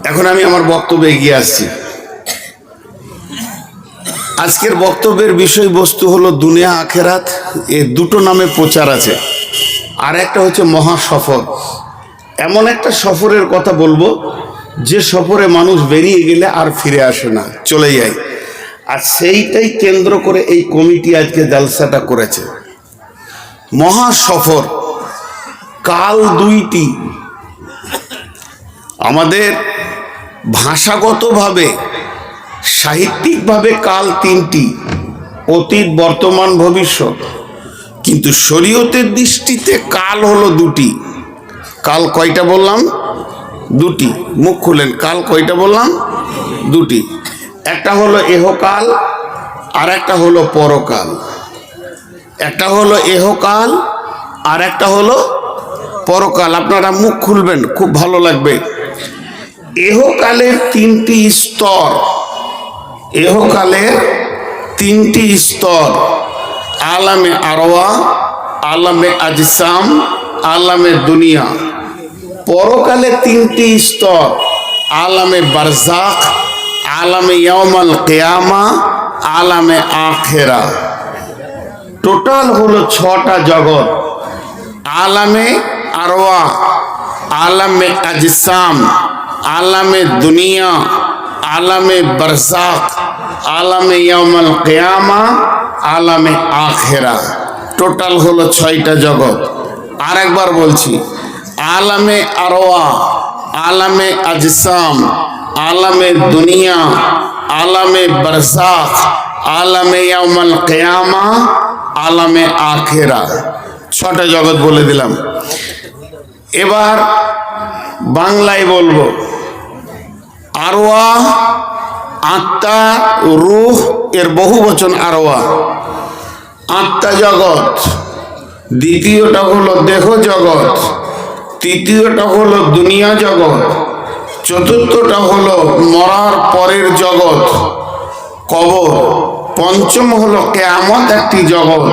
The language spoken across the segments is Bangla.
এখন আমি আমার বক্তব্যে এগিয়ে আসছি। আজকের বক্তব্যের বিষয়বস্তু হলো দুনিয়া আখেরাত, এ দুটো নামে প্রচার আছে। আর একটা হচ্ছে মহা সফর। এমন একটা সফরের কথা বলবো যে সফরে মানুষ বেরিয়ে গেলে আর ফিরে আসে না, চলে যায়। আর সেইটাই কেন্দ্র করে এই কমিটি আজকে জালসাটা করেছে। মহা সফর, কাল দুইটি। আমাদের ভাষাগতভাবে সাহিত্যিকভাবে কাল তিনটি, অতীত, বর্তমান, ভবিষ্যৎ। কিন্তু শরীয়তের দৃষ্টিতে কাল হলো দুটি। কাল কয়টা বললাম? দুটি। মুখ খুলেন, কাল কয়টা বললাম? দুটি। একটা হলো এহকাল আর একটা হলো পরকাল। একটা হলো এহকাল আর একটা হলো পরকাল। আপনারা মুখ খুলবেন, খুব ভালো লাগবে। এহকালের তিনটি স্তর, এহকালের তিনটি স্তর: আলামে আরওয়া, আলামে আজসাম, আলামে দুনিয়া। পরকালে তিনটি স্তর: আলামে বারজাখ, আলামে ইয়াউমাল কিয়ামা, আলামে আখেরা। টোটাল হলো 6টা জগৎ: আলামে আরওয়া, আলামে আজসাম, আলামে দুনিয়া, আলামে বারজাখ, আলামে ইয়াউমাল কিয়ামা, আলামে আখেরা। টোটাল হলো 6টা জগৎ। আরেকবার বলছি, আলামে আরওয়া, আলামে আজসাম, আলামে দুনিয়া, আলামে বারজাখ, আলামে ইয়াউমাল কিয়ামা, আলামে আখেরা। 6টা জগৎ বলে দিলাম। এবার বাংলায় বলবো। আরওয়া আত্মা, রূহ, এর বহু বচন আরওয়া। আত্মা জগৎ। দ্বিতীয়টা হলো দেহ জগৎ। তৃতীয়টা হলো দুনিয়া জগৎ। চতুর্থটা হলো মরার পরের জগৎ, কবর। পঞ্চম হলো কিয়ামত, একটি জগৎ।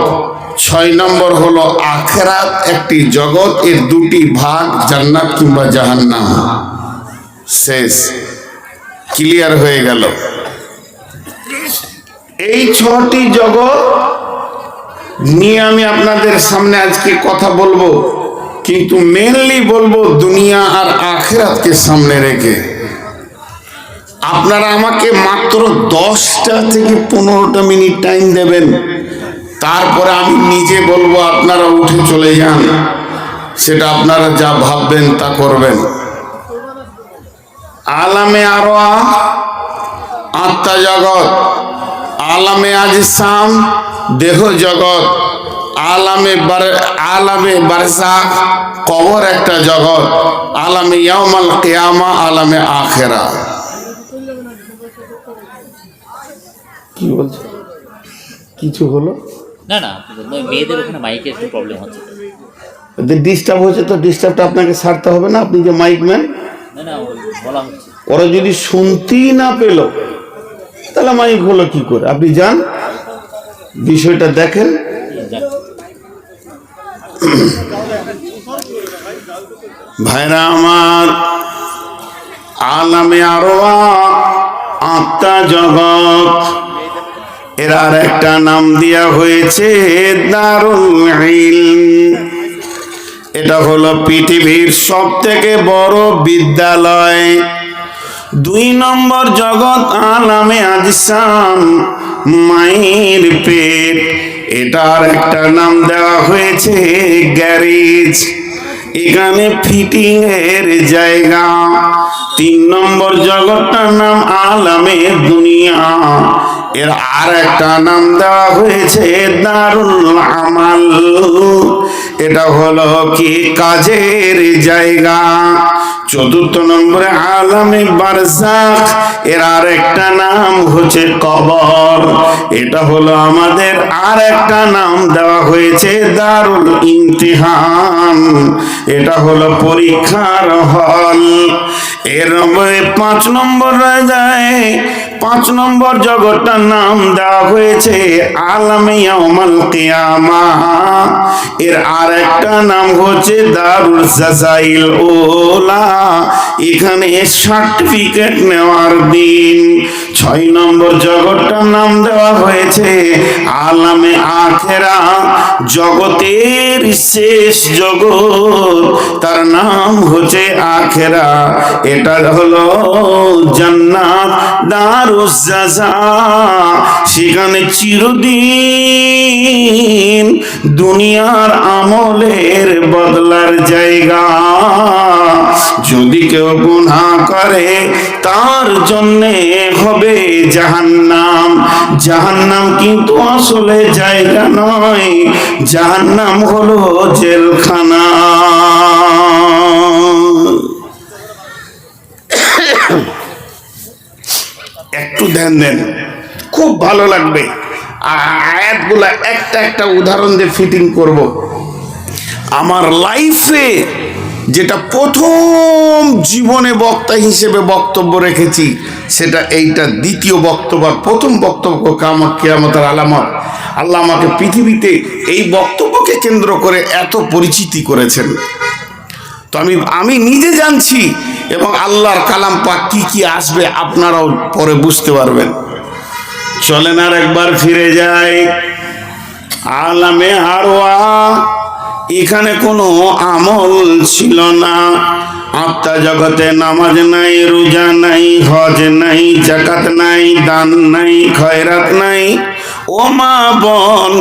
6 নম্বর হলো আখেরাত, একটি জগৎ। এর দুটি ভাগ, জান্নাত কিংবা জাহান্নাম। শেষ, ক্লিয়ার হয়ে গেল। এই 6টি জগৎ নিয়ে আমি আপনাদের সামনে আজকে কথা বলবো, কিন্তু মেনলি বলবো দুনিয়া আর আখেরাতকে সামনে রেখে। আপনারা আমাকে মাত্র 10টা থেকে 15টা মিনিট টাইম দেবেন, তারপরে আমি নিজে বলবো, আপনারা উঠে চলে যান। সেটা আপনারা যা ভাববেন তা করবেন। আলামে আরওয়া, আত্মা জগৎ। আলামে আজসাম, দেহ জগৎ। আলামে বারজাখ, কবর একটা জগৎ। আলামে ইয়াউমাল কিয়ামা, আলামে আখেরা। কি বলছে? কিছু হলো না না, মেয়েদের ওখানে মাইকের একটু প্রবলেম হচ্ছে। ডিস্টার্ব হচ্ছে তো ডিস্টার্বটা আপনাকে ছাড়তে হবে না, আপনি যে মাইক ম্যান। না না, বলা হচ্ছে ওরা যদি শুনতেই না পেল তাহলে মাইক হলো কি করে? আপনি যান, বিষয়টা দেখেন। ভাইরা আমার, আলামে আরওয়া, আত্মা জগৎ, এর আর একটা নাম দেয়া হয়েছে দারুল ইলম। এটা হলো পৃথিবীর সব থেকে বড় বিদ্যালয়। 2 নম্বর জগৎ আলামে আজসাম, মায়ের পেট। এটার একটা নাম দেওয়া হয়েছে গ্যারেজ, এখানে ফিটিং এর জায়গা। 3 নম্বর জগৎটার নাম আলামে দুনিয়া, এর আর একটা নাম দেওয়া হয়েছে দারুল আমাল। এটা হলো কি কাজের জায়গা। 4 নম্বরে আলামে বারজাখ, এর আর একটা নাম হচ্ছে কবর। এটা হলো আমাদের আর একটা নাম দেওয়া হয়েছে দারুল ইমতিহান, এটা হলো পরীক্ষার হল। এর 5 নম্বর যায় 5 নম্বর জগৎটার নাম দেওয়া হয়েছে আলামে ইয়াউমাল কিয়ামাহ। এর আর একটা নাম হচ্ছে দারুল জাযাইল উলা, এখানে সার্টিফিকেট নেওয়ার দিন। 6 নম্বর জগৎটার নাম দেওয়া হয়েছে আলামে আখেরা, জগতের শেষ জগৎ, তার নাম হচ্ছে আখেরা। এটা হলো জান্নাত দারুজ জাযা, সেখানে চিরদিন দুনিয়ার আমলের বদলার জায়গা। যদি কেউ গুনাহ করে তার জন্যে হবে জাহান্নাম। জাহান্নাম কিন্তু আসলে জায়গা নয়, জাহান্নাম হলো জেলখানা। একটু ধ্যান দেন, খুব ভালো লাগবে। আয়াতগুলা একটা একটা উদাহরণ দিয়ে ফিটিং করব। আমার লাইফে যেটা প্রথম জীবনে বক্তা হিসেবে বক্তব্য রেখেছি, সেটা এইটা দ্বিতীয় বক্তব্য। প্রথম বক্তব্য কিয়ামতের আলামত। আল্লাহ আমাকে পৃথিবীতে এই বক্তব্যকে কেন্দ্র করে এত পরিচিতি করেছেন, তো আমি নিজে জানছি, এবং আল্লাহর কালাম পাক কি কি আসবে আপনারাও পরে বুঝতে পারবেন। চলেন আর একবার ফিরে যাই আলামে আরওয়া। এখানে কোনো আমল ছিল না। আত্মা জগতে নামাজ নাই, রোজা নাই, হজ নাই, যাকাত নাই, দান নাই, খয়রাত নাই, ও মা বোন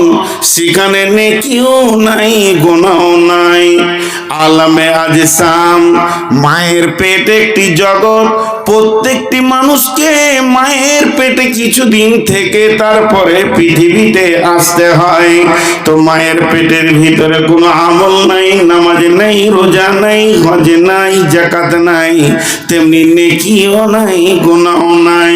সেখানে নেকিও নাই, গুনাহও নাই। আলামে আজসাম, মায়ের পেট একটি জগৎ। প্রত্যেকটি মানুষকে মায়ের পেটে কিছুদিন থেকে তারপরে পৃথিবীতে আসতে হয়। তো মায়ের পেটের ভিতরে কোনো আমল নাই, নামাজ নাই, রোজা নাই, হজ নাই, যাকাত নাই, তেমনি নেকিও নাই, গুনাহও নাই।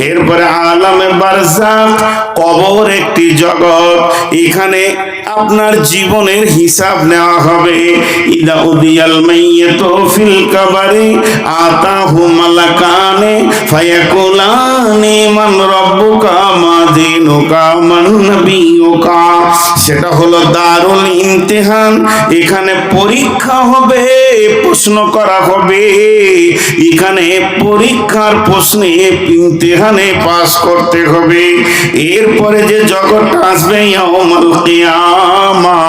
এরপরে আলামে বারজাখ, কবর একটি জগৎ। এখানে আপনার জীবনের হিসাব নেওয়া হবে। ইদা উদিয়াল মাইয়াতু ফিল কবরি আতাহু মালাকানে ফায়াকুলানি মান রাব্বুকা মা দীনুকা মান নবিয়ুকা। সেটা হলো দারুল ইমতিহান। এখানে পরীক্ষা হবে, প্রশ্ন করা হবে। এখানে পরীক্ষার প্রশ্নে ইমতিহানে পাস করতে হবে। এরপরে যে জগৎটা আসবে ইয়াউমুল কিয়ামা,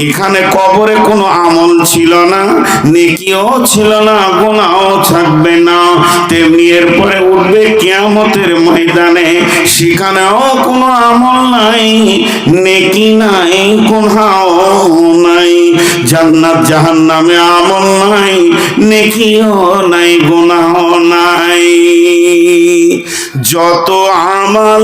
এখানে কবরে কোনো আমল ছিল না, নেকিও ছিল না, গুনাহও থাকবে না। তেমনি এরপরে উঠবে কিয়ামতের ময়দানে, সেখানেও কোনো আমল নাই, নেকি নাই, গুনাহও নাই। জান্নাত জাহান্নামে আমল নাই, নেকিও নাই, গুনাহও নাই। যত আমল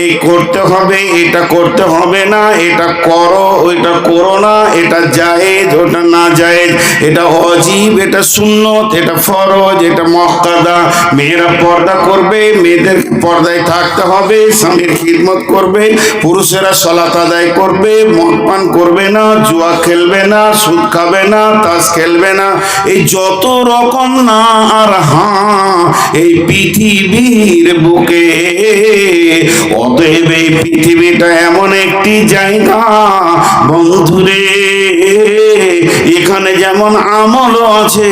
এই করতে হবে, এটা করতে হবে না, এটা করো, ওইটা করো না, এটা জায়েজ, ওটা না জায়েজ, এটা ওয়াজিব, এটা সুন্নত, এটা ফরজ, এটা মুক্তাদা। মেয়েরা পর্দা করবে, মেয়েদের পর্দায় থাকতে হবে, স্বামীর খিদমত করবে। পুরুষেরা সালাত আদায় করবে, মদ পান করবে না, জুয়া খেলবে না, সুদ খাবে না, তাস খেলবে না। এই যত রকম না আর হ্যাঁ এই পৃথিবীর বুকে। অতএব এই পৃথিবীটা এমন একটি জায়গা বন্ধুরে, এখানে যেমন আমলও আছে,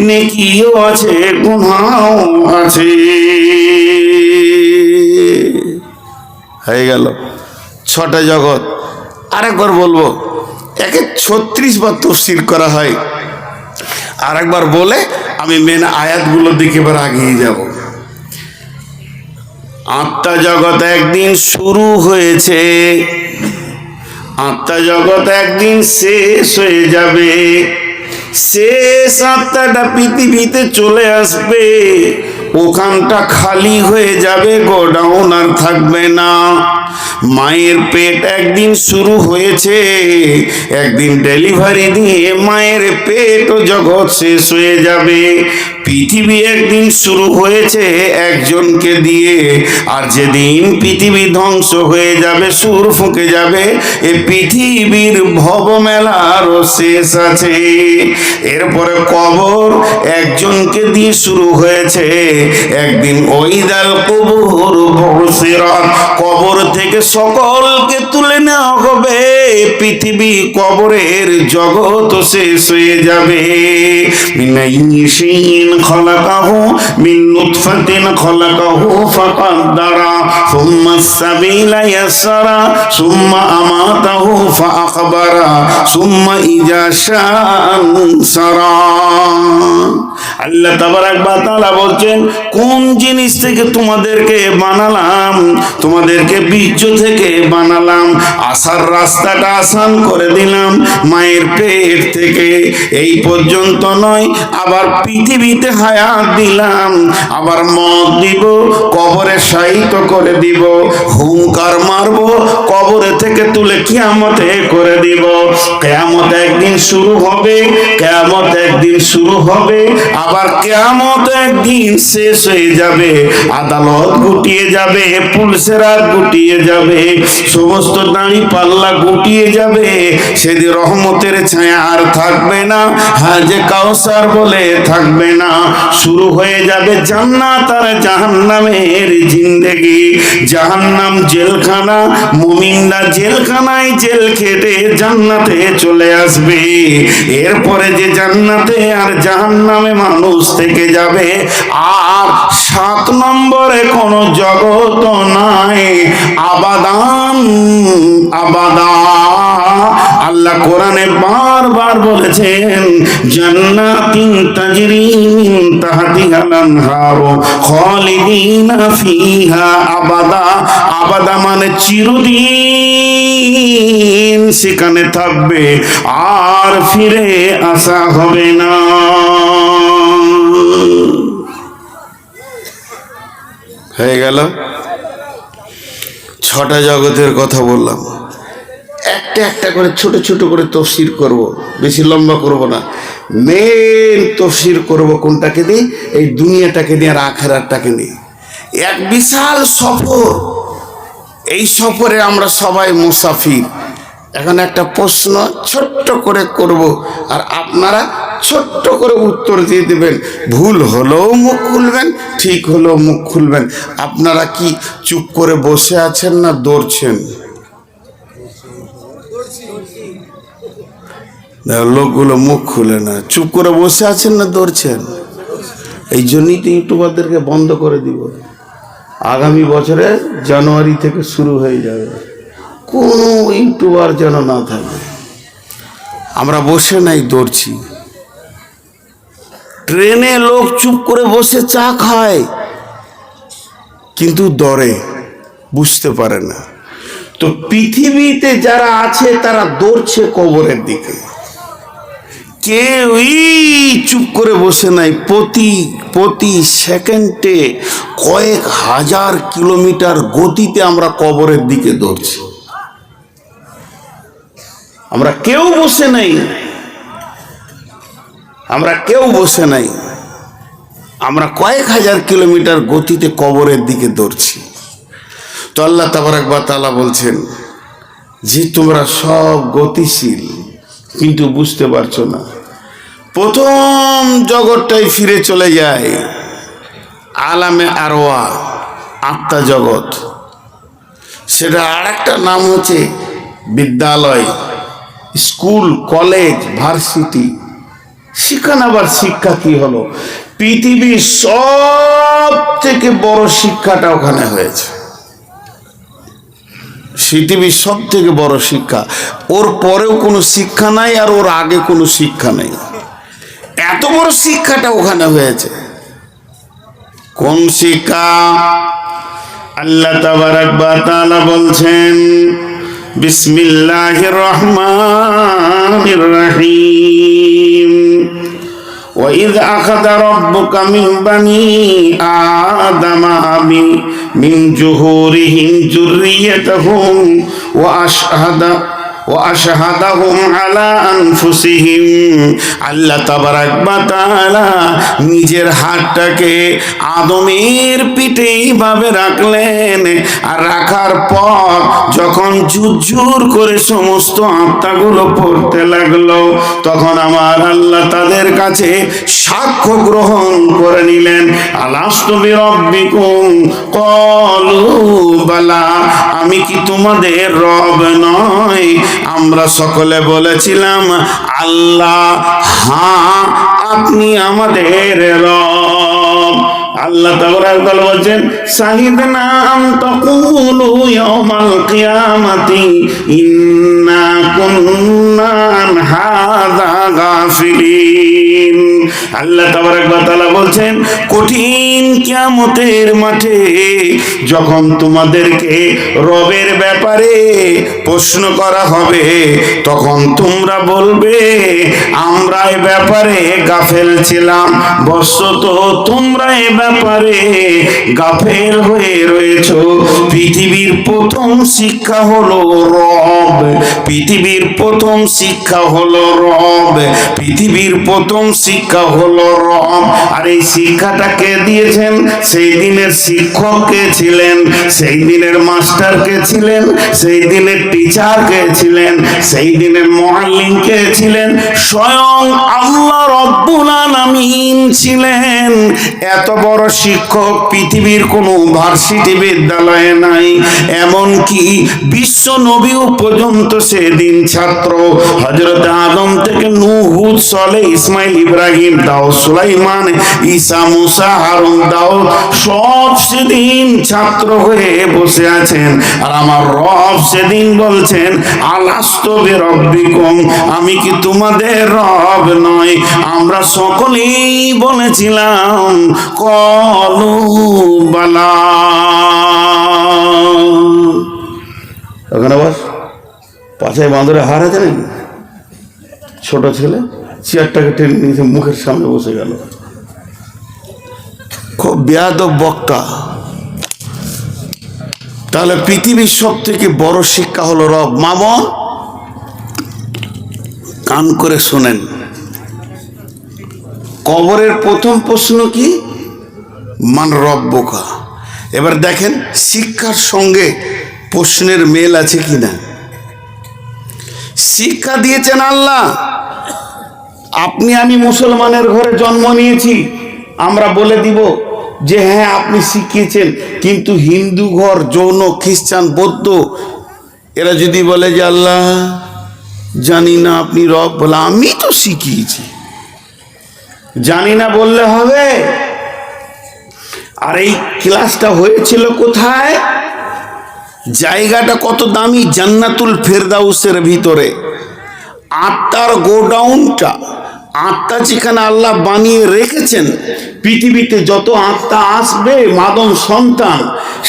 নেকিও আছে, গুনাহও আছে। হয়ে গেল 6টা জগৎ। আরেকবার বলবো, একে 36 বার তাফসীর করা হয়। আরেকবার বলে আমি মেন আয়াতগুলোর দিকে এবার আগিয়ে যাব। আত্মা জগৎ একদিন শুরু হয়েছে, আত্মা জগৎ একদিন শেষ হয়ে যাবে। শেষ আত্মাটা পৃথিবীতে চলে আসবে, ওখানটা খালি হয়ে যাবে, গোডাউন আর থাকবে না। মায়ের পেট একদিন শুরু হয়েছে, একদিন ডেলিভারি দিয়ে মায়ের পেট ও জগৎ শেষ হয়ে যাবে। পৃথিবী একদিন শুরু হয়েছে একজনকে দিয়ে, আর যেদিন পৃথিবী ধ্বংস হয়ে যাবে, সুর ফুঁকে যাবে, এ পৃথিবীর ভবমেলারও শেষ আছে। এরপরে কবর একজনকে দিয়ে শুরু হয়েছে একদিন। ওইদাল কবর বসিরাত, কবর থেকে সকলকে তুলে নেওয়া হবে, পৃথিবী কবরের জগৎ শেষ হয়ে যাবে। মিনাইশিন খলাকাহু মিন নুতফাতিন খলাকাহু ফাকাদ্দারা সুম্মা সাবিলা ইয়াসরা সুম্মা আমাতাহু ফাআকবারা সুম্মা ইজা শাআনসারা। আল্লাহ তাবারাক ওয়া তাআলা বলছেন, কোন জিনিস থেকে তোমাদেরকে বানালাম? তোমাদেরকে বীর্য থেকে বানালাম, আসার রাস্তাটা আসান করে দিলাম মায়ের পেট থেকে। এই পর্যন্ত নয়, আবার পৃথিবীতে হায়াত দিলাম, আবার মত দিব, কবরে শায়িত করে দিব, হুঙ্কার মারব, কবরে থেকে তুলে কিয়ামতে করে দিব। কিয়ামত একদিন শুরু হবে, কিয়ামত একদিন শুরু হবে, আবার কিয়ামত একদিন শেষ হয়ে যাবে। আদালত গুটিয়ে যাবে, পুলসেরাত গুটিয়ে যাবে, সমস্ত দাড়ি পাল্লা গুটিয়ে যাবে। সেদিন রহমতের ছায়া আর থাকবে না, হাজে কাউসার বলে থাকবে না। শুরু হয়ে যাবে জান্নাত আর জাহান্নামের জিন্দেগি। জাহান্নাম জেলখানা, মুমিনরা জেলখানায় জেল খেটে জান্নাতে চলে আসবে। এরপরে যে জান্নাতে আর জাহান্নামে মানুষ থেকে যাবে। আর 7 নম্বরে কোনো জগৎ নাই, আবাদান আবাদা। আল্লাহ কোরআনে বারবার বলেছেন, জান্নাতিন তাজরি মিন তাহতিহাল আনহারু খালিদিনা ফিহা আবাদা। আবাদা মানে চিরদিন সেখানে থাকবে, আর ফিরে আসা হবে না। হয়ে গেল 6টা জগতের কথা বললাম। একটা একটা করে ছোট ছোট করে তফসির করব, বেশি লম্বা করব না। মেন তফসির করব কোনটাকে দিয়ে? এই দুনিয়াটাকে নিয়ে আর আখেরাতটাকে নিয়ে। এক বিশাল সফর, এই সফরে আমরা সবাই মুসাফির। এখন একটা প্রশ্ন ছোট্ট করে করব, আর আপনারা ছোট্ট করে উত্তর দিয়ে দেবেন। ভুল হলেও মুখ খুলবেন, ঠিক হলেও মুখ খুলবেন। আপনারা কি চুপ করে বসে আছেন না দৌড়ছেন? লোকগুলো মুখ খুলে না, চুপ করে বসে আছেন না দৌড়ছেন? এই জন্যই তো ইউটিউবারদেরকে বন্ধ করে দিব। আগামী বছরে জানুয়ারি থেকে শুরু হয়ে যাবে, কোনো ইউটিউবার যেন না থাকে। আমরা বসে নাই, দৌড়ছি। ট্রেনে লোক চুপ করে বসে চা খায়, কিন্তু দরে বুঝতে পারে না। তো পৃথিবীতে যারা আছে তারা দৌড়ছে কবরের দিকে। কেউই চুপ করে বসে নাই। প্রতি সেকেন্ডে কয়েক হাজার কিলোমিটার গতিতে আমরা কবরের দিকে দৌড়ছি। আমরা কেউ বসে নাই, আমরা কেউ বসে নাই। আমরা কয়েক হাজার কিলোমিটার গতিতে কবরের দিকে দৌড়ছি। তো আল্লাহ তাবারাক ওয়া তাআলা বলছেন যে তোমরা সব গতিশীল, কিন্তু বুঝতে পারছো না। প্রথম জগৎটাই ফিরে চলে যায় আলামে আরওয়া, আত্মা জগৎ। সেটা আর একটা নাম হচ্ছে বিদ্যালয়, স্কুল, কলেজ, ভার্সিটি। সেখানে আবার শিক্ষা কি হলো? পৃথিবীর সব থেকে বড় শিক্ষাটা ওখানে হয়েছে। পৃথিবীর সব থেকে বড় শিক্ষা। ওর পরেও কোনো শিক্ষা নাই, আর ওর আগে কোনো শিক্ষা নেই। এত বড় শিক্ষাটা ওখানে হয়েছে। কোন শিক্ষা? আল্লাহ তাবারাক ওয়া তাআলা বলছেন, বিসমিল্লাহির রহমানির রহিম। وَإِذْ أَخَذَ رَبُّكَ مِنْ بَنِي آدَمَ مِنْ ظُهُورِهِمْ ذُرِّيَّتَهُمْ وأشهدهم على أنفسهم আল্লাহ তাবারাক ওয়া তাআলা নিজের হাতটাকে আদমের পিঠে এইভাবে রাখলেন, আর রাখার পর যখন ঝুরঝুর করে সমস্ত আত্মাগুলো পড়তে লাগলো, তখন আমার আল্লাহ তাদের কাছে সাক্ষ্য গ্রহণ করে নিলেন। আলাস্তু বিরব্বিকুম ক্বালু বালা, আমি কি তোমাদের রব নয়? আমরা সকলে বলেছিলাম আল্লাহ হ্যাঁ, আপনি আমাদের রব। আল্লাহ তাবারাক ওয়া তাআলা বলেন, শাহিদনা আন তাকুলু ইয়াউমাল কিয়ামাতি ইন্না কুন্না আন হাযা গাফিলিন। আল্লাহ তাবারাক ওয়া তাআলা বলছেন, কঠিন কিয়ামতের মাঠে যখন তোমাদেরকে রবের ব্যাপারে প্রশ্ন করা হবে, তখন তোমরা বলবে আমরা এ ব্যাপারে গাফেল ছিলাম। বস্তুত তোমরা এ ব্যাপারে গাফেল হয়ে রয়েছো। পৃথিবীর প্রথম শিক্ষা হলো রব, পৃথিবীর প্রথম শিক্ষা হলো রব, পৃথিবীর প্রথম শিক্ষা হলো রব। আর এই শিক্ষাটা কে দিয়েছেন? সেই দিনের শিক্ষক কে ছিলেন? সেই দিনের মাস্টার কে ছিলেন? সেই দিনের টিচার কে ছিলেন? সেই দিনের মুআল্লিম কে ছিলেন? স্বয়ং আল্লাহ রব্বুল আলামিন ছিলেন। এত বড় শিক্ষক পৃথিবীর কোনো ভার্সিটি বিদ্যালয়ে নাই। এমনকি বিশ্ব নবীও পর্যন্ত সেদিন ছাত্র। হযরত আদম থেকে নূহ, হুদ, সালেহ, ইসমাইল, ইব্রাহিম, দাউদ, সুলাইমান, ঈসা, মুসা, হারুন, দাউদ সব সেদিন ছাত্র হয়ে বসে আছেন। আর আমার রব সেদিন বলছেন, আলাস্তু বিরব্বিকুম, আমি কি তোমাদের রব নয়? আমরা সকলেই বলেছিলাম ক্বালু বালা। ওখানে বস, পাছায় বাঁদরে হার আছে নাকি? ছোট ছেলে চেয়ারটাকে টেনে নিয়েছে, মুখের সামনে বসে গেল। খুব বেয়াদব বক্তা। তাহলে পৃথিবীর সব থেকে বড় শিক্ষা হলো রব। মামা কান করে শোনেন, কবরের প্রথম প্রশ্ন কি? মান রব্বুকা। এবার দেখেন শিক্ষার সঙ্গে প্রশ্নের মেল আছে কিনা। শিক্ষা দিয়েছেন আল্লাহ। আপনি আমি মুসলমানের ঘরে জন্ম নিয়েছি, আমরা বলে দিব যে হ্যাঁ আপনি শিখিয়েছেন। কিন্তু হিন্দু ঘর, জৈন, খ্রিস্টান, বৌদ্ধ এরা যদি বলে যে আল্লাহ জানি না আপনি রব, বলে আমি তো শিখিয়েছি। জানি না বললে হবে? আর এই ক্লাসটা হয়েছিল কোথায়? জায়গাটা কত দামি, জান্নাতুল ফেরদাউসের ভিতরে। আত্মার গোডাউনটা, আত্মা যেখানে আল্লাহ বানিয়ে রেখেছেন, পৃথিবীতে যত আত্মা আসবে মাদম সন্তান,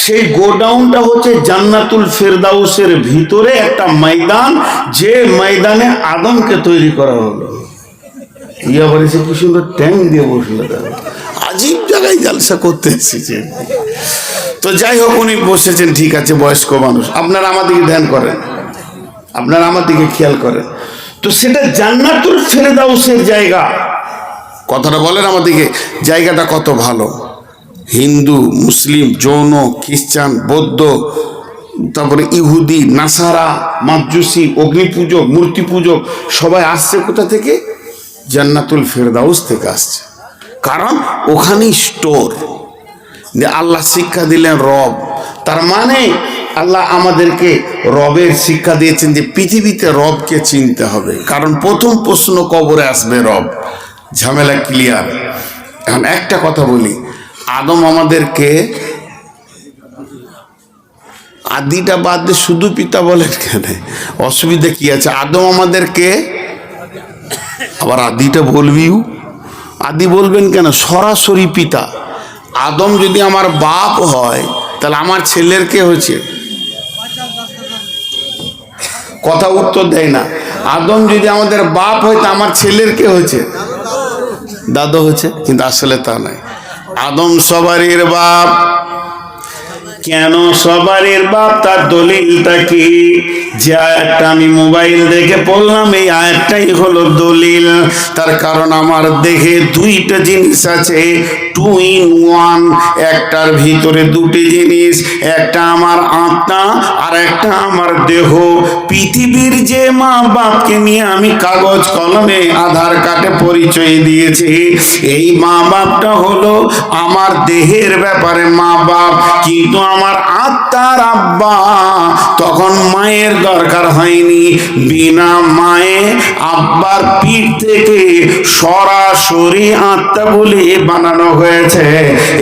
সেই গোডাউনটা হচ্ছে জান্নাতুল ফেরদাউসের ভিতরে একটা ময়দান, যে ময়দানে আদমকে তৈরি করা হলো। ইয়া বলেছে কি সুন্দর ট্যাঙ্ক দিয়ে বসলো, আজীব জায়গায় জালসা করতে এসেছে। তো যাই হোক, উনি বসেছেন, ঠিক আছে, বয়স্ক মানুষ। আপনারা আমার দিকে ধ্যান করেন, আপনারা আমার দিকে খেয়াল করেন। তো সেটা জান্নাতুল ফেরদাউসের জায়গা। কথাটা বলেন আমার দিকে, জায়গাটা কত ভালো। হিন্দু, মুসলিম, জৈন, খ্রিস্টান, বৌদ্ধ, তারপরে ইহুদি, নাসারা, মাজুসি, অগ্নি পূজক, মূর্তি পূজক সবাই আসছে কোথা থেকে? জান্নাতুল ফেরদাউস থেকে আসছে। কারণ ওখানেই স্টোর। যে আল্লাহ শিক্ষা দিলেন রব, তার মানে আল্লাহ আমাদেরকে রবের শিক্ষা দিয়েছেন যে পৃথিবীতে রবকে চিনতে হবে। কারণ প্রথম প্রশ্ন কবরে আসবে রব। ঝামেলা ক্লিয়ার। এখন একটা কথা বলি, আদম আমাদেরকে, আদিটা বাদ দিয়ে শুধু পিতা বলেন কেন? অসুবিধা কি আছে? আদম আমাদেরকে, আবার আদিটা বলবিও, আদি বলবেন কেন? সরাসরি পিতা। আদম যদি আমার বাপ হয়, তাহলে আমার ছেলের কে হয়েছে? কথা উত্তর দেয় না। আদম যদি আমাদের বাপ হয়, তা আমার ছেলের কে হয়েছে? দাদু হয়েছে। কিন্তু আসলে তা নয়। আদম সবারই বাপ, কেন সবারের বাপ তার দলিলটা কি? যে আয়াতটা আমি মোবাইল দেখে পড়লাম, এই আয়াতটাই হলো দলিল। তার কারণ আমার দেহে দুইটা জিনিস আছে, 2 in 1। একটার ভিতরে দুটি জিনিস, একটা আমার আত্মা আর একটা আমার দেহ। পৃথিবীর যে মা বাপকে নিয়ে আমি কাগজ কলমে আধার কার্ডে পরিচয় দিয়েছি, এই মা বাপটা হলো আমার দেহের ব্যাপারে মা বাপ, কিন্তু আমার আত্মার আব্বা। তখন মায়ের দরকার হয়নি, বিনা মায়ে আব্বার পিঠ থেকে সরাসরি আত্মা বলে বানানো হয়েছে।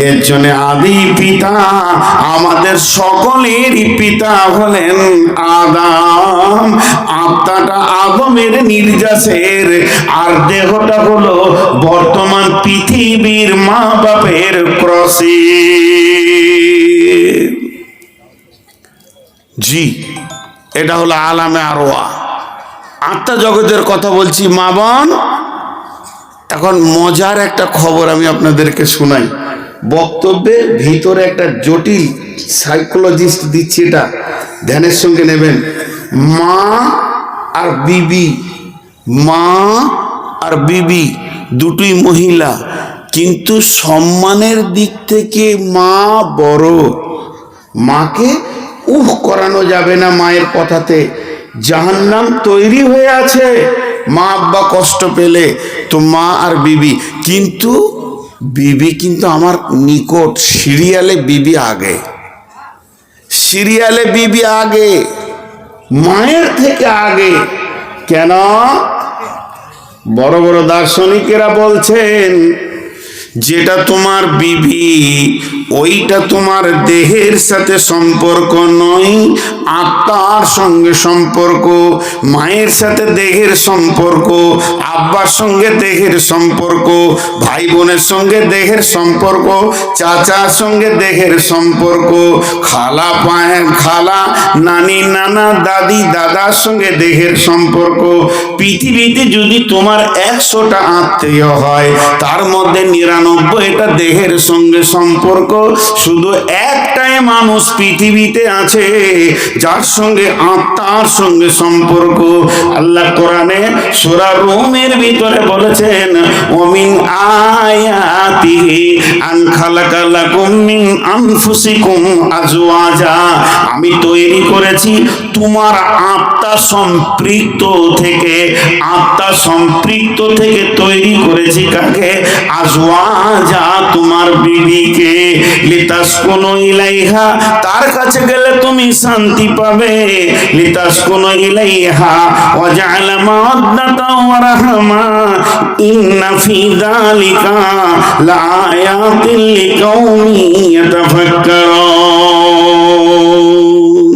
এর জন্য আদি পিতা, আমাদের সকলেরই পিতা হলেন আদম। আত্মাটা আদমের নির্যাসের, আর দেহটা হলো বর্তমান পৃথিবীর মা বাপের ক্রসে। জি, এটা হলো আলামে আরওয়া, আত্মা জগতের কথা বলছি মা বোন। এখন মজার একটা খবর আমি আপনাদেরকে শোনাই। বক্তব্যের ভিতরে একটা জটিল সাইকোলজিস্ট দিচ্ছি, এটা ধ্যানের সঙ্গে নেবেন। মা আর বিবি, মা আর বিবি দুটোই মহিলা, কিন্তু সম্মানের দিক থেকে মা বড়। মাকে করানো যাবে না মায়ের কথাতে, জাহান্নাম তৈরি হয়ে আছে মা আব্বা কষ্ট পেলে। তো মা আর বিবি, কিন্তু বিবি কিন্তু আমার নিকট, সিরিয়ালে বিবি আগে, সিরিয়ালে বিবি আগে, মায়ের থেকে আগে। কেন? বড় বড় দার্শনিকেরা বলছেন, যেটা তোমার বিবি ওইটা তোমার দেহের সাথে সম্পর্ক নয়, আত্মার সঙ্গে সম্পর্ক। মায়ের সাথে দেহের সম্পর্ক, আব্বার সঙ্গে দেহের সম্পর্ক, ভাই বোনের সঙ্গে দেহের সম্পর্ক, চাচার সঙ্গে দেহের সম্পর্ক, খালা খালা, নানি, নানা, দাদি, দাদার সঙ্গে দেহের সম্পর্ক। পৃথিবীতে যদি তোমার 100টা আত্মীয় হয়, তার মধ্যে 99টা দেহের সঙ্গে সম্পর্ক। শুধু একটাই মানুষ পৃথিবীতে আছে যার সঙ্গে আত্মার সঙ্গে সম্পর্ক। আল্লাহ কোরআনে সূরা রুমের ভিতরে বলেছেন, ওমিন আয়াতিহি আন খালাকা লাকুম মিন আনফুসিকুম আজওয়াজা। আমি তৈরি করেছি তোমার আত্মা সম্পৃক্ত থেকে, আত্মা সম্পৃক্ত থেকে তৈরি করেছি কাকে? আজওয়াজা, তোমার বিবিকে। লিতাসকুনু ইলাইহা, তার কাছে গেলে তুমি শান্তি পাবে। লিতাসকুনু ইলাইহা ওয়া জাআলা মাওয়াদ্দাতা ওয়া রাহমা ইন্না ফি যালিকা লাআয়াতিন লিকাউমিন ইয়াতাফাক্কারুন।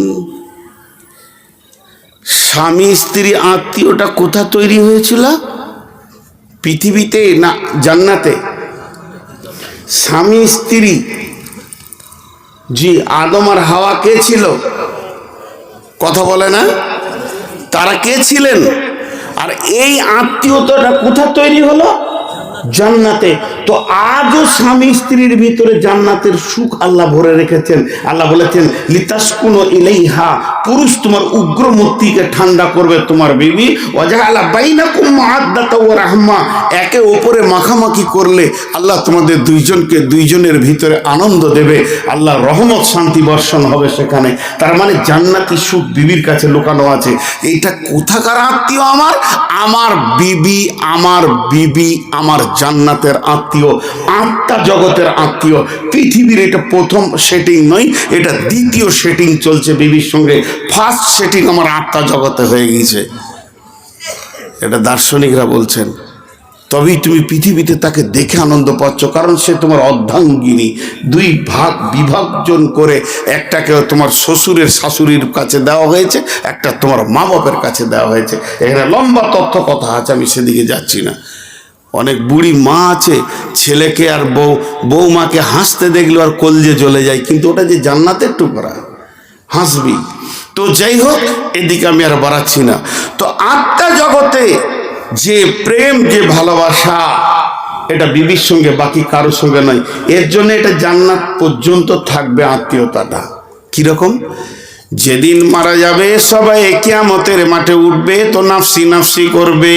স্বামী স্ত্রী আত্মীয়টা কোথা তৈরি হয়েছিল? পৃথিবীতে না জান্নাতে? স্বামী স্ত্রী, জি, আদম আর হাওয়া কে ছিল? কথা বলে না? তারা কে ছিলেন? আর এই আত্মীয়তাটা কোথা তৈরি হলো? জান্নাতে। তো আজও স্বামী স্ত্রীর ভিতরে জান্নাতের সুখ আল্লাহ ভরে রেখেছেন। আল্লাহ বলেছেন, লিতাসকুনু ইলাইহা, পুরুষ তোমার উগ্রমূর্তিকে ঠান্ডা করবে তোমার বিবি। ওয়াজআলা বাইনাকুম মাওয়াদ্দাতা ওয়া রাহমা, একে অপরে মাখামাখি করলে আল্লাহ তোমাদের দুইজনের ভিতরে আনন্দ দেবে, আল্লাহ রহমত শান্তি বর্ষণ হবে সেখানে। তার মানে জান্নাতি সুখ বিবির কাছে লুকানো আছে। এইটা কোথাকার আত্মীয়? আমার বিবি, আমার বিবি আমার জান্নাতের আত্মীয়, আত্মা জগতের আত্মীয়। পৃথিবীর এটা প্রথম সেটিং নয়, এটা দ্বিতীয় সেটিং চলছে বিবির সঙ্গে। ফার্স্ট সেটিং আমার আত্মা জগতে হয়ে গেছে, এটা দার্শনিকরা বলছেন। তবেই তুমি পৃথিবীতে তাকে দেখে আনন্দ পাচ্ছ, কারণ সে তোমার অর্ধাঙ্গিনী। দুই বিভাজন করে, একটাকে তোমার শ্বশুরের শাশুড়ির কাছে দেওয়া হয়েছে, একটা তোমার মা বাপের কাছে দেওয়া হয়েছে। এখানে লম্বা তথ্য কথা আছে, আমি সেদিকে যাচ্ছি না। অনেক বুড়ি মা আছে, ছেলেকে আর বৌমাকে হাসতে দেখলো আর কলজে জ্বলে যায়, কিন্তু ওটা যে জান্নাতের টুকরা, হাসবি। তো যাই হোক, এদিকে আমি আর বাড়াচ্ছি না। তো আত্মা জগতে যে প্রেম, যে ভালোবাসা, এটা বিবির সঙ্গে, বাকি কারোর সঙ্গে নয়। এর জন্য এটা জান্নাত পর্যন্ত থাকবে আত্মীয়তাটা। কিরকম? যেদিন মারা যাবে সবাই কিয়ামতের মাঠে উঠবে তো নাফসি নাফসি করবে,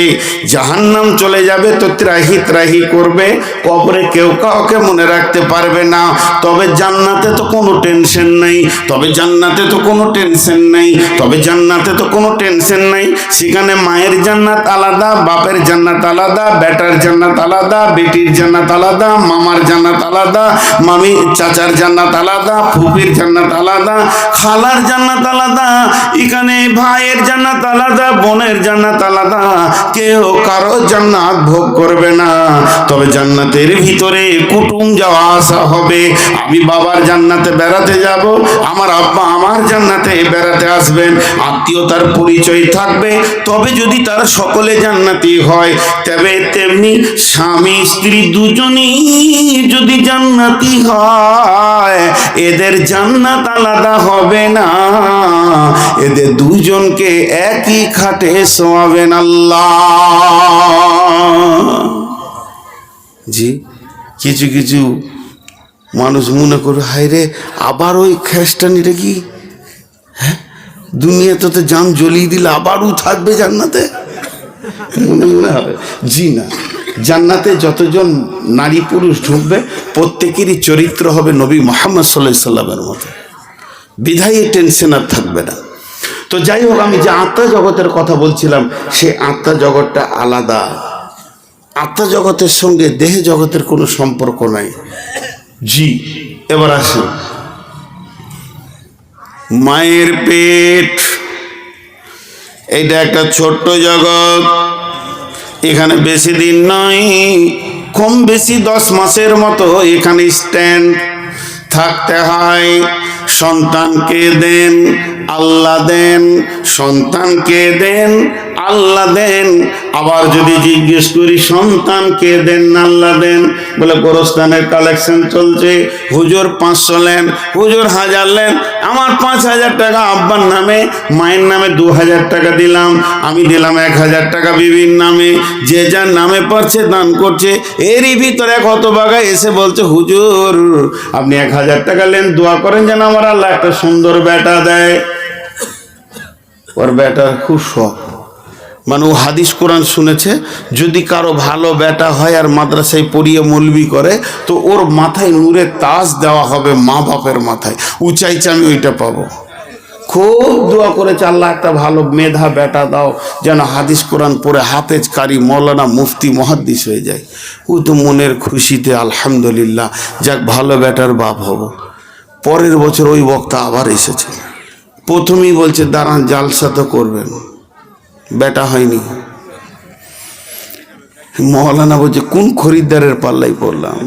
জাহান্নাম চলে যাবে তো ত্রাহি ত্রাহি করবে, কবরে কেউ কাউকে মনে রাখতে পারবে না। তবে জান্নাতে তো কোনো টেনশন নেই, তবে জান্নাতে তো কোনো টেনশন নেই, তবে জান্নাতে তো কোনো টেনশন নেই। সেখানে মায়ের জান্নাত আলাদা, বাপের জান্নাত আলাদা, বেটার জান্নাত আলাদা, বেটির জান্নাত আলাদা, মামার জান্নাত আলাদা, মামি চাচার জান্নাত আলাদা, ফুপির জান্নাত আলাদা, খালার জান্নাত আলাদা, এখানে ভাইয়ের জান্নাত আলাদা, বোনের জান্নাত আলাদা, কেউ কারো জান্নাত ভোগ করবে না। তবে জান্নাতের ভিতরে কুটুম যাওয়া আসা হবে। আমি বাবার জান্নাতে বেড়াতে যাব, আমার আব্বা আমার জান্নাতে বেড়াতে আসবেন, আত্মীয়তার পরিচয় থাকবে। তবে যদি তারা সকলে জান্নাতি হয়, তবে তেমনি স্বামী স্ত্রী দুজনই যদি জান্নাতি হয়, এদের জান্নাত আলাদা হবে না, এদের দুজনকে একই খাটে শোয়াবেন আল্লাহ। জি, কিছু কিছু মানুষ মনে করে, হায় রে আবার ওই খ্রিস্টানিটা কি, হ্যাঁ দুনিয়াতে তো জান জ্বলিয়ে দিলে আবারও থাকবে জান্নাতে, মনে মনে হবে। জি না, জান্নাতে যতজন নারী পুরুষ ঢুকবে প্রত্যেকেরই চরিত্র হবে নবী মুহাম্মদ সাল্লাল্লাহু আলাইহি সাল্লামের মতো, বিধায়ী টেনশন আর থাকবে না। তো যাই হোক, আমি যে আত্মা জগতের কথা বলছিলাম, সে আত্মা জগৎটা আলাদা। আত্মা জগতের সঙ্গে দেহ জগতের কোনো সম্পর্ক নাই। জি, এবার আসি মায়ের পেট, এটা একটা ছোট্ট জগৎ। এখানে বেশি দিন নয়, কম বেশি 10 মাসের মতো এখানে স্ট্যান্ড থাকতে হয়। সন্তানকে দেন আল্লাহ দেন, সন্তানকে দেন আল্লাহ দেন। আবার যদি জিজ্ঞেস করি সন্তানকে দেন আল্লাহ দেন, বলে গোরস্থানের কালেকশন চলছে, হুজুর 500 নেন, হুজুর 1000 নেন। আমার 5000 টাকা আব্বার নামে, মায়ের নামে 2000 টাকা দিলাম, আমি দিলাম 1000 টাকা বিবির নামে। যে যার নামে পারছে দান করছে। এরই ভিতরে এক হতভাগা এসে বলছে, হুজুর আপনি 1000 টাকা নেন, দোয়া করেন যেন আমার আল্লাহ একটা সুন্দর বেটা দেয়। ওর বেটার খুব শখ, মানে ও হাদিস কোরআন শুনেছে, যদি কারো ভালো বেটা হয় আর মাদ্রাসায় পড়িয়ে মৌলবি করে, তো ওর মাথায় নূরের তাজ দেওয়া হবে মা বাপের মাথায়। ও চাইছে আমি ওইটা পাবো। খুব দোয়া করেছে, আল্লাহ একটা ভালো মেধা বেটা দাও, যেন হাদিস কোরআন পড়ে হাফেজ কারি মৌলানা মুফতি মুহাদ্দিস হয়ে যায়। ও তো মনের খুশিতে আলহামদুলিল্লাহ, যাক ভালো বেটার বাপ হব। পরের বছর ওই বক্তা আবার এসেছে, প্রথমেই বলছে দাঁড়ান জালসা তো করবেন, বেটা হয়নি। মৌলানা বলছে কোন খরিদ্দারের পাল্লাই পড়লাম,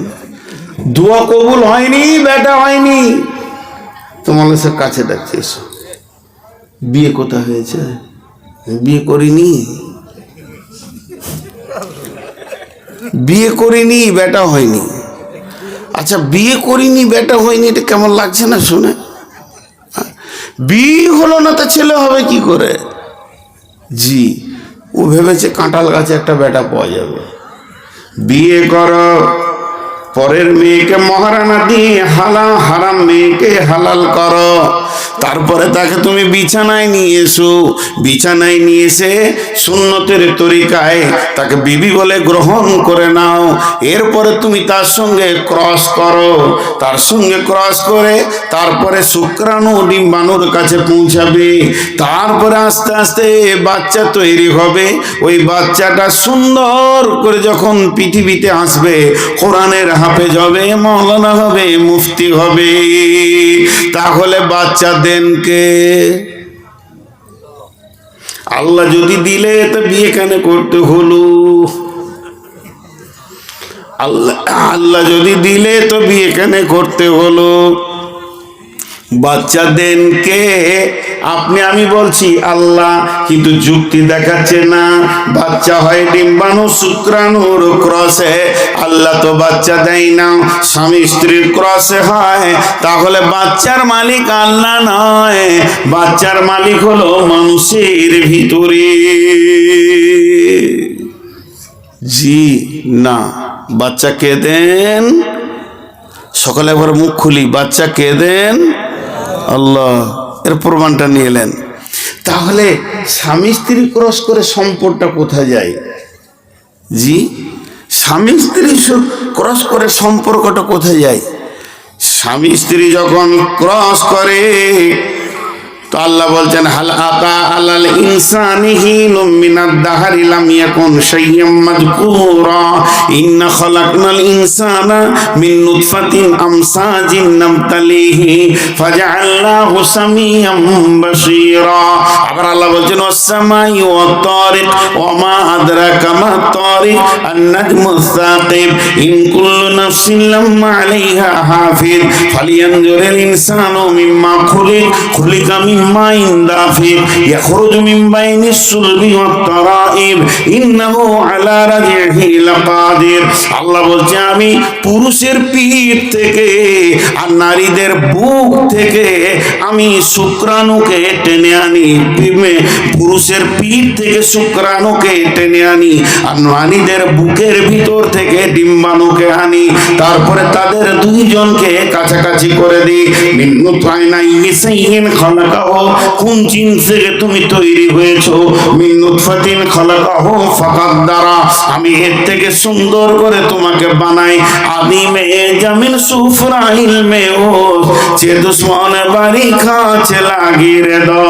দোয়া কবুল হয়নি, বেটা হয়নি। তোমার কাছে ডাকছে, এসো। বিয়ে কোথায় হয়েছে? বিয়ে করিনি, বিয়ে করিনি, বেটা হয়নি। আচ্ছা বিয়ে করিনি বেটা হয়নি, এটা কেমন লাগছে না শুনে? বিয়ে হলো না তো ছেলে হবে কি করে? জি, ও ভেবেছে কাঁঠাল গাছে একটা বেটা পাওয়া যাবে। বিয়ে করো, পরের মেয়েকে মহারানা দিয়ে হারাম মেয়েকে হালাল করো, তারপরে তাকে তুমি বিছানায় নিয়ে এসো। বিছানায় নিয়ে এসে সুন্নতের তরিকায় তাকে বিবি বলে গ্রহণ করে নাও। এরপরে তুমি তার সঙ্গে ক্রস করো, তার সঙ্গে ক্রস করে তারপরে শুক্রাণু ডিম্বাণুর কাছে পৌঁছাবে। তারপরে আস্তে আস্তে বাচ্চা তৈরি হবে। ওই বাচ্চাটা সুন্দর করে যখন পৃথিবীতে আসবে, কোরআনের হাফেজ হবে, মওলানা হবে, মুফতি হবে। তাহলে বাচ্চা দেন কে? আল্লাহ যদি দিলে তো বিয়ে কেন করতে হলো? আল্লাহ যদি দিলে তো বিয়ে কেন করতে হলো? বাচ্চা দেন কে? আপনি আমি বলছি আল্লাহ, কিন্তু যুক্তি দেখাচ্ছে না। বাচ্চা হয় ডিম্বাণু শুক্রাণুর ক্রসে, আল্লাহ তো বাচ্চা দেয় না, স্বামী স্ত্রীর ক্রসে হয়। তাহলে বাচ্চার মালিক আল্লাহ নয়, বাচ্চার মালিক হলো মানুষের ভিতরে। জি না, বাচ্চা কে দেন? সকালে একবার মুখ খুলি, বাচ্চা কে দেন? আল্লাহ। এর প্রমাণটা নিয়ে এলেন। তাহলে স্বামী স্ত্রী ক্রস করে সম্পর্কটা কোথায় যায়? জি, স্বামী স্ত্রী ক্রস করে সম্পর্কটা কোথায় যায়? স্বামী স্ত্রী যখন ক্রস করে তো আল্লাহ বলছেন হাল আতা আলাল ইনসানি হিনুম মিনাদ দাহরি লাম ইয়াকুন শাইয়্যাম মাযকুরা ইন্না খালাকনাল ইনসানা মিন নুতফাতিন আমসাজিন নাবতালিহি ফাজআলনাহু সামিয়াম বাসীরা। আবার আল্লাহ বলছেন ওয়াস সামাই ওয়াত তারিক ওয়া মা আদরাকা মা তারিক আন-নাজমুস সাকিব ইন কুল্লু নাফসিন লাম্মা আলাইহা হাফিজ ফালিয়ানজুরিল ইনসানু মিম্মা খুলিকা মাইন দাফিক ইয়াখরুজু মিন বাইনিস সুলবি ওয়াত তারাইব ইন্নাহু আলা রাজিহি লাকাদির। আল্লাহ বলছে আমি পুরুষের পিঠ থেকে আর নারীদের বুক থেকে আমি শুক্রাণুকে টেনে আনি। পুরুষের পিঠ থেকে শুক্রাণুকে টেনে আনি আর নারীদের বুকের ভিতর থেকে ডিম্বাণুকে আনি, তারপরে তাদের দুইজনকে কাছাকাছি করে দিই। মিন নুতফাইনাইনি সাইয়্যিন খালাকাহু, কোন জিনিস থেকে তুমি তৈরি হয়েছো? মিন নুতফাতিন খালাকাহু ফাকাদ্দারা, আমি এর থেকে সুন্দর করে তোমাকে বানাই। আদি মে জামিন সুফরাইল মে ও যে দুশ্মন বাড়ি খাচ্ছে লাগি রে দো।